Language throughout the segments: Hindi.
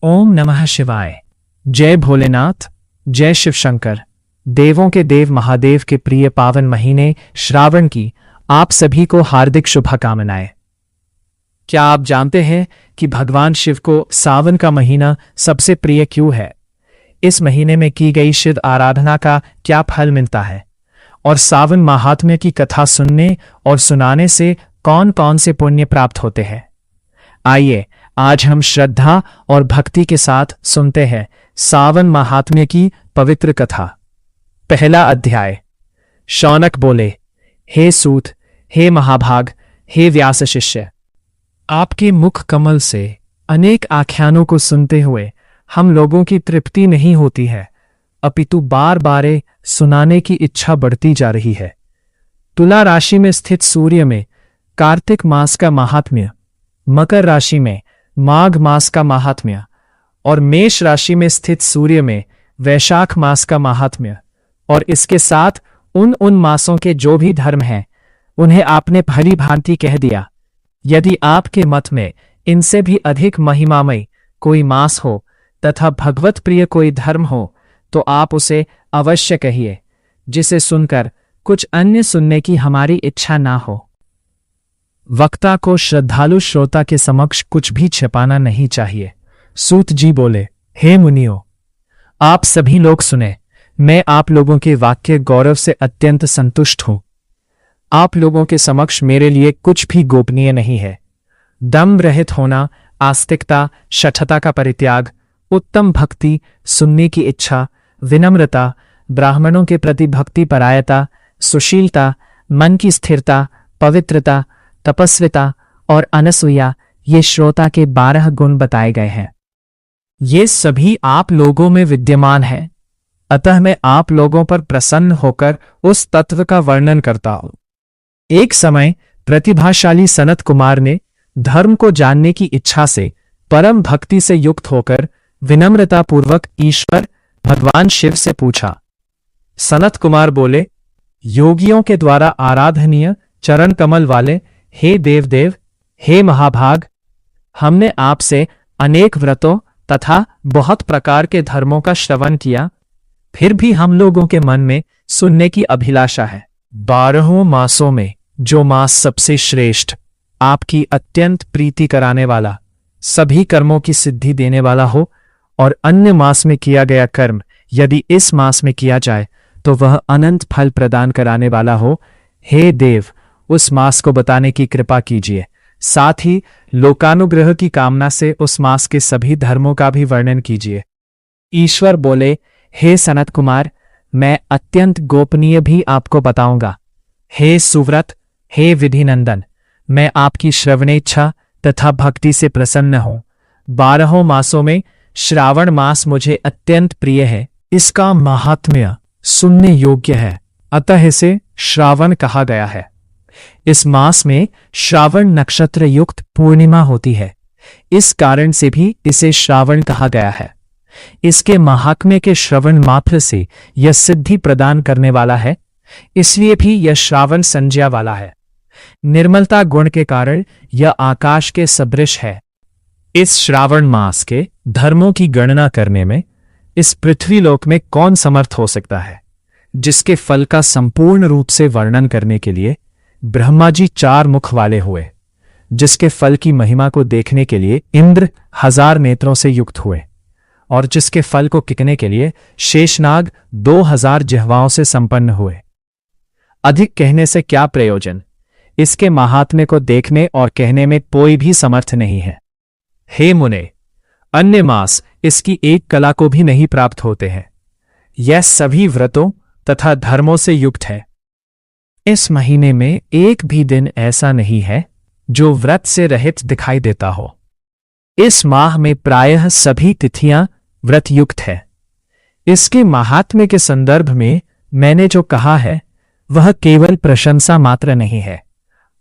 ओम नमः शिवाय। जय भोलेनाथ, जय शिव शंकर। देवों के देव महादेव के प्रिय पावन महीने श्रावण की आप सभी को हार्दिक शुभकामनाएं। क्या आप जानते हैं कि भगवान शिव को सावन का महीना सबसे प्रिय क्यों है? इस महीने में की गई शिव आराधना का क्या फल मिलता है और सावन महात्म्य की कथा सुनने और सुनाने से कौन कौन से पुण्य प्राप्त होते हैं? आइए आज हम श्रद्धा और भक्ति के साथ सुनते हैं सावन महात्म्य की पवित्र कथा। पहला अध्याय। शौनक बोले, हे सूत, हे महाभाग, हे व्यास शिष्य, आपके मुख कमल से अनेक आख्यानों को सुनते हुए हम लोगों की तृप्ति नहीं होती है, अपितु बार बार सुनाने की इच्छा बढ़ती जा रही है। तुला राशि में स्थित सूर्य में कार्तिक मास का महात्म्य, मकर राशि में माघ मास का महात्म्य और मेष राशि में स्थित सूर्य में वैशाख मास का महात्म्य और इसके साथ उन मासों के जो भी धर्म हैं उन्हें आपने भली भांति कह दिया। यदि आपके मत में इनसे भी अधिक महिमामय कोई मास हो तथा भगवत प्रिय कोई धर्म हो तो आप उसे अवश्य कहिए, जिसे सुनकर कुछ अन्य सुनने की हमारी इच्छा ना हो। वक्ता को श्रद्धालु श्रोता के समक्ष कुछ भी छिपाना नहीं चाहिए। सूत जी बोले, हे मुनियों, आप सभी लोग सुने, मैं आप लोगों के वाक्य गौरव से अत्यंत संतुष्ट हूं। आप लोगों के समक्ष मेरे लिए कुछ भी गोपनीय नहीं है। दम रहित होना, आस्तिकता, शठता का परित्याग, उत्तम भक्ति, सुनने की इच्छा, विनम्रता, ब्राह्मणों के प्रति भक्ति परायता, सुशीलता, मन की स्थिरता, पवित्रता, तपस्विता और अनसूया, ये श्रोता के 12 गुण बताए गए हैं। ये सभी आप लोगों में विद्यमान है, अतः मैं आप लोगों पर प्रसन्न होकर उस तत्व का वर्णन करता हूं। एक समय प्रतिभाशाली सनत कुमार ने धर्म को जानने की इच्छा से परम भक्ति से युक्त होकर विनम्रतापूर्वक ईश्वर भगवान शिव से पूछा। सनत कुमार बोले, योगियों के द्वारा आराधनीय चरण कमल वाले हे देवदेव, हे महाभाग, हमने आपसे अनेक व्रतों तथा बहुत प्रकार के धर्मों का श्रवण किया, फिर भी हम लोगों के मन में सुनने की अभिलाषा है। 12 मासों में जो मास सबसे श्रेष्ठ, आपकी अत्यंत प्रीति कराने वाला, सभी कर्मों की सिद्धि देने वाला हो और अन्य मास में किया गया कर्म यदि इस मास में किया जाए तो वह अनंत फल प्रदान कराने वाला हो, हे देव, उस मास को बताने की कृपा कीजिए। साथ ही लोकानुग्रह की कामना से उस मास के सभी धर्मों का भी वर्णन कीजिए। ईश्वर बोले, हे सनत कुमार, मैं अत्यंत गोपनीय भी आपको बताऊंगा। हे सुव्रत, हे विधिनंदन, मैं आपकी श्रवणेच्छा तथा भक्ति से प्रसन्न हूं। 12 मासों में श्रावण मास मुझे अत्यंत प्रिय है। इसका महात्म्य सुनने योग्य है, अतः इसे श्रावण कहा गया है। इस मास में श्रावण नक्षत्र युक्त पूर्णिमा होती है, इस कारण से भी इसे श्रावण कहा गया है। इसके महात्म्य के श्रवण मात्र से यह सिद्धि प्रदान करने वाला है, इसलिए भी यह श्रावण संज्ञा वाला है। निर्मलता गुण के कारण यह आकाश के सदृश है। इस श्रावण मास के धर्मों की गणना करने में इस पृथ्वीलोक में कौन समर्थ हो सकता है? जिसके फल का संपूर्ण रूप से वर्णन करने के लिए ब्रह्मा जी 4 मुख वाले हुए, जिसके फल की महिमा को देखने के लिए इंद्र 1000 नेत्रों से युक्त हुए और जिसके फल को किकने के लिए शेषनाग 2000 जिह्वाओं से संपन्न हुए। अधिक कहने से क्या प्रयोजन? इसके महात्म्य को देखने और कहने में कोई भी समर्थ नहीं है। हे मुने, अन्य मास इसकी एक कला को भी नहीं प्राप्त होते हैं। यह सभी व्रतों तथा धर्मों से युक्त है। इस महीने में एक भी दिन ऐसा नहीं है जो व्रत से रहित दिखाई देता हो। इस माह में प्रायः सभी तिथियां व्रत युक्त है। इसके महात्म्य के संदर्भ में मैंने जो कहा है वह केवल प्रशंसा मात्र नहीं है।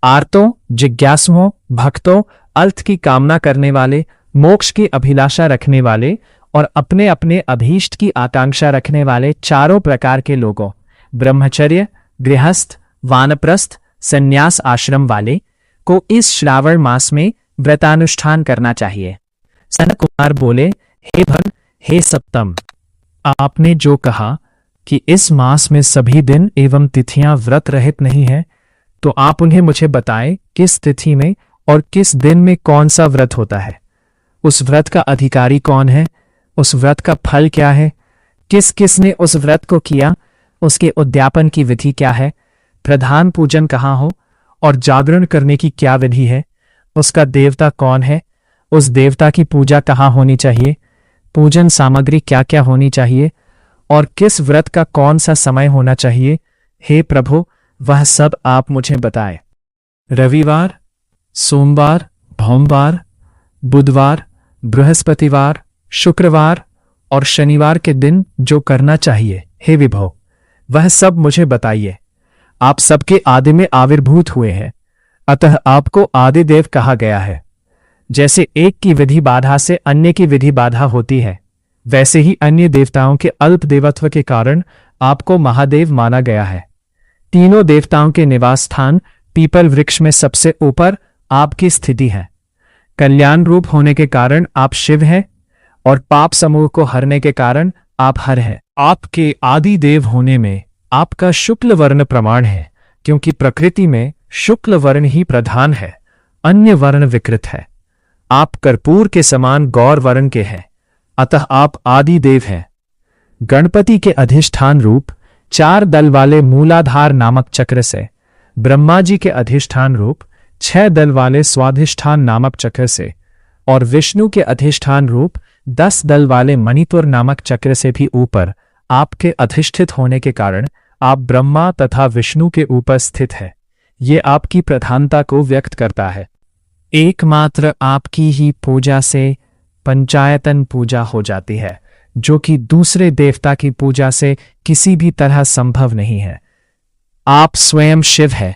आर्तों, जिज्ञासुओं, भक्तों, अर्थ की कामना करने वाले, मोक्ष की अभिलाषा रखने वाले और अपने अपने अभीष्ट की आकांक्षा रखने वाले चारों प्रकार के लोगों, ब्रह्मचर्य, गृहस्थ, वानप्रस्थ, संन्यास आश्रम वाले को इस श्रावण मास में व्रतानुष्ठान करना चाहिए। सनत कुमार बोले, हे भन, हे सप्तम, आपने जो कहा कि इस मास में सभी दिन एवं तिथियां व्रत रहित नहीं है, तो आप उन्हें मुझे बताएं किस तिथि में और किस दिन में कौन सा व्रत होता है। उस व्रत का अधिकारी कौन है, उस व्रत का फल क्या है, किस किस ने उस व्रत को किया, उसके उद्यापन की विधि क्या है, प्रधान पूजन कहाँ हो और जागरण करने की क्या विधि है, उसका देवता कौन है, उस देवता की पूजा कहाँ होनी चाहिए, पूजन सामग्री क्या क्या होनी चाहिए और किस व्रत का कौन सा समय होना चाहिए। हे प्रभु, वह सब आप मुझे बताएं। रविवार, सोमवार, भोमवार, बुधवार, बृहस्पतिवार, शुक्रवार और शनिवार के दिन जो करना चाहिए, हे विभो, वह सब मुझे बताइए। आप सबके आदि में आविर्भूत हुए हैं, अतः आपको आदिदेव कहा गया है। जैसे एक की विधि बाधा से अन्य की विधि बाधा होती है, वैसे ही अन्य देवताओं के अल्प देवत्व के कारण आपको महादेव माना गया है। तीनों देवताओं के निवास स्थान पीपल वृक्ष में सबसे ऊपर आपकी स्थिति है। कल्याण रूप होने के कारण आप शिव हैं और पाप समूह को हरने के कारण आप हर हैं। आपके आदि देव होने में आपका शुक्ल वर्ण प्रमाण है, क्योंकि प्रकृति में शुक्ल वर्ण ही प्रधान है, अन्य वर्ण विकृत है। आप कर्पूर के समान गौर वर्ण के हैं, अतः आप आदि देव हैं। गणपति के अधिष्ठान रूप 4 दल वाले मूलाधार नामक चक्र से, ब्रह्मा जी के अधिष्ठान रूप 6 दल वाले स्वाधिष्ठान नामक चक्र से और विष्णु के अधिष्ठान रूप 10 दल वाले मणिपुर नामक चक्र से भी ऊपर आपके अधिष्ठित होने के कारण आप ब्रह्मा तथा विष्णु के ऊपर स्थित है। ये आपकी प्रधानता को व्यक्त करता है। एकमात्र आपकी ही पूजा से पंचायतन पूजा हो जाती है, जो कि दूसरे देवता की पूजा से किसी भी तरह संभव नहीं है। आप स्वयं शिव है।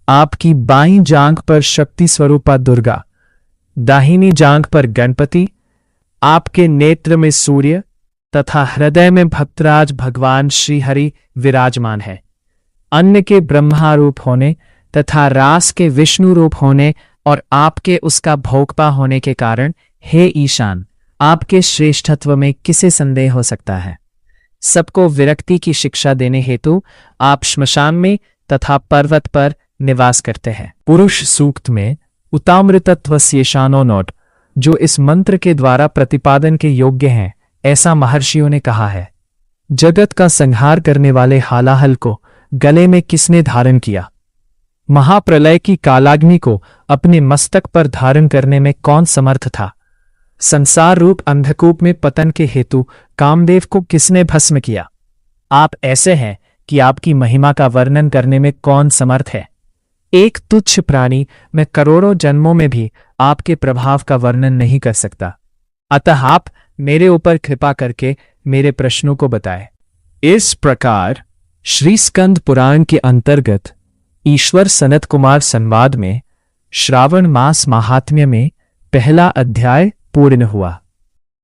आपकी बाईं जांघ पर शक्ति स्वरूपा दुर्गा, दाहिनी जांघ पर गणपति, आपके नेत्र में सूर्य तथा हृदय में भक्तराज भगवान श्रीहरि विराजमान है। अन्य के ब्रह्मा रूप होने तथा रास के विष्णु रूप होने और आपके उसका भोगपा होने के कारण, हे ईशान, आपके श्रेष्ठत्व में किसे संदेह हो सकता है। सबको विरक्ति की शिक्षा देने हेतु आप श्मशान में तथा पर्वत पर निवास करते हैं। पुरुष सूक्त में उतामृतत्व शेषानो नोट, जो इस मंत्र के द्वारा प्रतिपादन के योग्य हैं, ऐसा महर्षियों ने कहा है। जगत का संहार करने वाले हालाहल को गले में किसने धारण किया? महाप्रलय की कालाग्नि को अपने मस्तक पर धारण करने में कौन समर्थ था? संसार रूप अंधकूप में पतन के हेतु कामदेव को किसने भस्म किया? आप ऐसे हैं कि आपकी महिमा का वर्णन करने में कौन समर्थ है? एक तुच्छ प्राणी मैं करोड़ों जन्मों में भी आपके प्रभाव का वर्णन नहीं कर सकता। अतः आप मेरे ऊपर कृपा करके मेरे प्रश्नों को बताएं। इस प्रकार श्री स्कंद पुराण के अंतर्गत ईश्वर सनत कुमार संवाद में श्रावण मास महात्म्य में पहला अध्याय पूर्ण हुआ।